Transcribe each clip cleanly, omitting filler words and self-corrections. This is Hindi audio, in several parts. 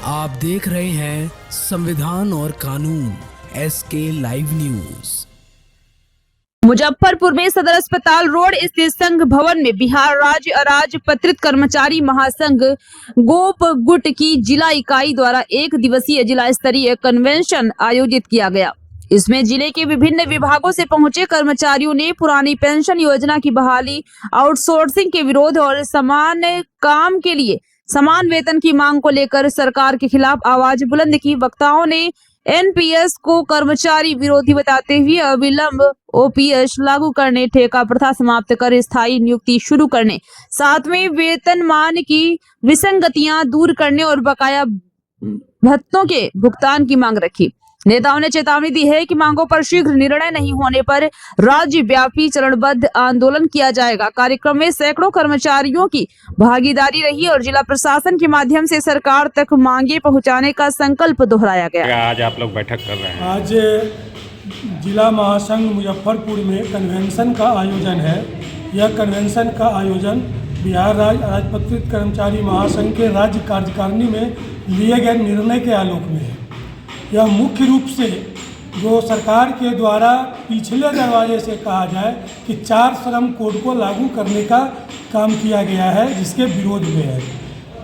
आप देख रहे हैं संविधान और कानून SK लाइव न्यूज। मुजफ्फरपुर में सदर अस्पताल रोड स्थित संघ भवन में बिहार राज्य अराजपत्रित कर्मचारी महासंघ गोप गुट की जिला इकाई द्वारा एक दिवसीय जिला स्तरीय कन्वेंशन आयोजित किया गया। इसमें जिले के विभिन्न विभागों से पहुंचे कर्मचारियों ने पुरानी पेंशन योजना की बहाली, आउटसोर्सिंग के विरोध और समान काम के लिए समान वेतन की मांग को लेकर सरकार के खिलाफ आवाज बुलंद की। वक्ताओं ने NPS को कर्मचारी विरोधी बताते हुए अविलंब OPS लागू करने, ठेका प्रथा समाप्त कर स्थायी नियुक्ति शुरू करने, 7वें वेतनमान की विसंगतियां दूर करने और बकाया भत्तों के भुगतान की मांग रखी। नेताओं ने चेतावनी दी है कि मांगों पर शीघ्र निर्णय नहीं होने पर राज्यव्यापी चरणबद्ध आंदोलन किया जाएगा। कार्यक्रम में सैकड़ों कर्मचारियों की भागीदारी रही और जिला प्रशासन के माध्यम से सरकार तक मांगे पहुंचाने का संकल्प दोहराया गया। आज आप लोग बैठक कर रहे हैं। आज जिला महासंघ मुजफ्फरपुर में कन्वेंशन का आयोजन है। यह कन्वेंशन का आयोजन बिहार राज्य अराजपत्रित कर्मचारी महासंघ के राज्य कार्यकारिणी में लिए गए निर्णय के आलोक में है। यह मुख्य रूप से जो सरकार के द्वारा पिछले दरवाजे से कहा जाए कि 4 श्रम कोड को लागू करने का काम किया गया है, जिसके विरोध में है।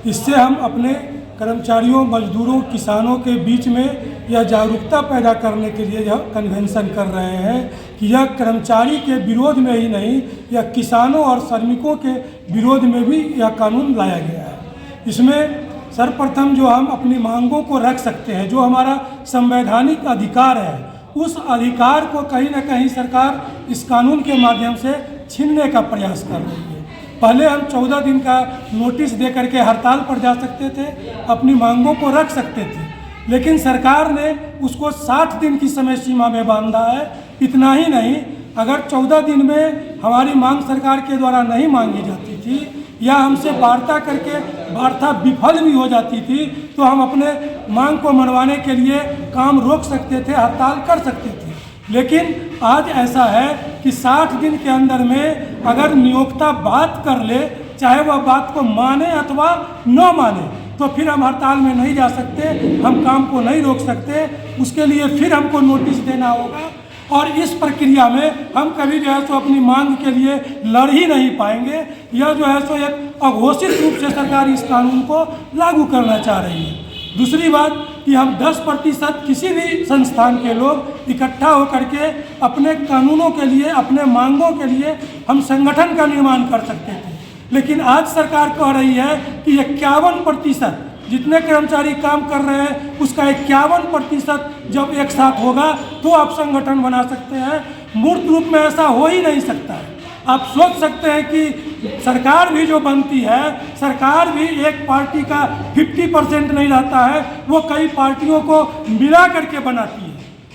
इससे हम अपने कर्मचारियों, मजदूरों, किसानों के बीच में यह जागरूकता पैदा करने के लिए यह कन्वेंशन कर रहे हैं कि यह कर्मचारी के विरोध में ही नहीं, यह किसानों और श्रमिकों के विरोध में भी यह कानून लाया गया है। इसमें सर्वप्रथम जो हम अपनी मांगों को रख सकते हैं, जो हमारा संवैधानिक अधिकार है, उस अधिकार को कहीं ना कहीं सरकार इस कानून के माध्यम से छीनने का प्रयास कर रही है। पहले हम 14 दिन का नोटिस दे करके हड़ताल पर जा सकते थे, अपनी मांगों को रख सकते थे, लेकिन सरकार ने उसको 60 दिन की समय सीमा में बांधा है। इतना ही नहीं, अगर 14 दिन में हमारी मांग सरकार के द्वारा नहीं मांगी जाती थी या हमसे वार्ता करके वार्ता विफल भी हो जाती थी, तो हम अपने मांग को मनवाने के लिए काम रोक सकते थे, हड़ताल कर सकते थे। लेकिन आज ऐसा है कि 60 दिन के अंदर में अगर नियोक्ता बात कर ले, चाहे वह बात को माने अथवा न माने, तो फिर हम हड़ताल में नहीं जा सकते, हम काम को नहीं रोक सकते। उसके लिए फिर हमको नोटिस देना होगा और इस प्रक्रिया में हम कभी जो है सो अपनी मांग के लिए लड़ ही नहीं पाएंगे। यह जो है सो एक अघोषित रूप से सरकार इस कानून को लागू करना चाह रही है। दूसरी बात कि हम 10% किसी भी संस्थान के लोग इकट्ठा होकर के अपने कानूनों के लिए, अपने मांगों के लिए हम संगठन का निर्माण कर सकते थे, लेकिन आज सरकार कह रही है कि 51% जितने कर्मचारी काम कर रहे हैं उसका 51% जब एक साथ होगा तो आप संगठन बना सकते हैं। मूर्त रूप में ऐसा हो ही नहीं सकता है। आप सोच सकते हैं कि सरकार भी जो बनती है, सरकार भी एक पार्टी का 50% नहीं रहता है, वो कई पार्टियों को मिला करके बनाती है।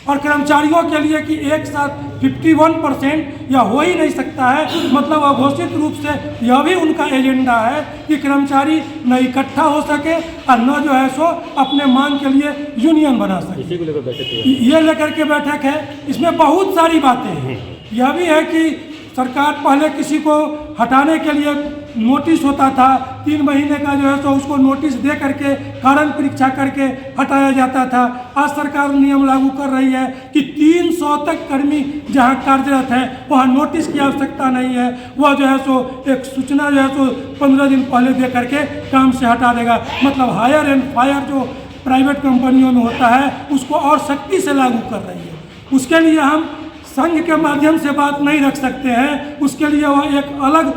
और कर्मचारियों के लिए कि एक साथ 51% यह हो ही नहीं सकता है। मतलब अघोषित रूप से यह भी उनका एजेंडा है कि कर्मचारी न इकट्ठा हो सके और न जो है सो अपने मांग के लिए यूनियन बना सके। ये लेकर के बैठक है। इसमें बहुत सारी बातें हैं। यह भी है कि सरकार पहले किसी को हटाने के लिए नोटिस होता था, 3 महीने का जो है तो उसको नोटिस दे करके कारण परीक्षा करके हटाया जाता था। आज सरकार नियम लागू कर रही है कि 300 तक कर्मी जहां कार्यरत है वहां नोटिस की आवश्यकता नहीं है। वह जो है सो एक सूचना जो है तो 15 दिन पहले दे करके काम से हटा देगा। मतलब हायर एंड फायर जो प्राइवेट कंपनियों में होता है उसको और सख्ती से लागू कर रही है। उसके लिए हम संघ के माध्यम से बात नहीं रख सकते हैं। उसके लिए वह एक अलग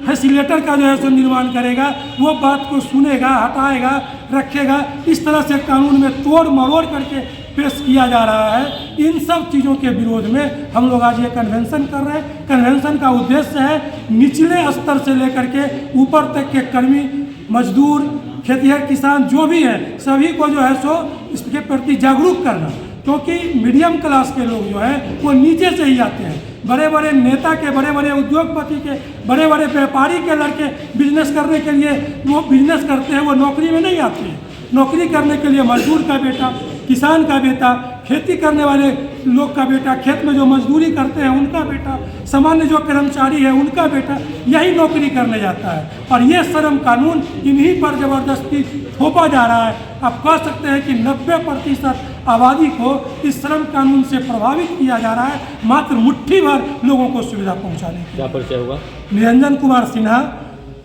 फैसिलिटेटर का जो है सो निर्माण करेगा, वो बात को सुनेगा, हटाएगा, रखेगा। इस तरह से कानून में तोड़ मरोड़ करके पेश किया जा रहा है। इन सब चीज़ों के विरोध में हम लोग आज ये कन्वेंशन कर रहे हैं। कन्वेंशन का उद्देश्य है निचले स्तर से लेकर के ऊपर तक के कर्मी, मजदूर, खेतिहर, किसान जो भी हैं, सभी को जो है सो इसके प्रति जागरूक करना। क्योंकि मीडियम क्लास के लोग जो हैं वो नीचे से ही आते हैं। बड़े बड़े नेता के, बड़े बड़े उद्योगपति के, बड़े बड़े व्यापारी के लड़के बिजनेस करने के लिए वो बिजनेस करते हैं, वो नौकरी में नहीं आते हैं। नौकरी करने के लिए मजदूर का बेटा, किसान का बेटा, खेती करने वाले लोग का बेटा, खेत में जो मजदूरी करते हैं उनका बेटा, सामान्य जो कर्मचारी है उनका बेटा यही नौकरी करने जाता है। और ये श्रम कानून इन्हीं पर ज़बरदस्ती थोपा जा रहा है। आप कह सकते हैं कि 90% आबादी को इस श्रम कानून से प्रभावित किया जा रहा है, मात्र मुट्ठी भर लोगों को सुविधा पहुंचाने के। क्या परिचय हुआ? निरंजन कुमार सिन्हा,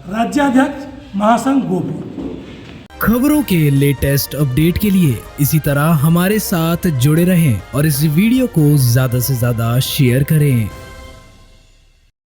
राज्याध्यक्ष महासंघ गोपुर। खबरों के लेटेस्ट अपडेट के लिए इसी तरह हमारे साथ जुड़े रहें और इस वीडियो को ज्यादा से ज्यादा शेयर करें।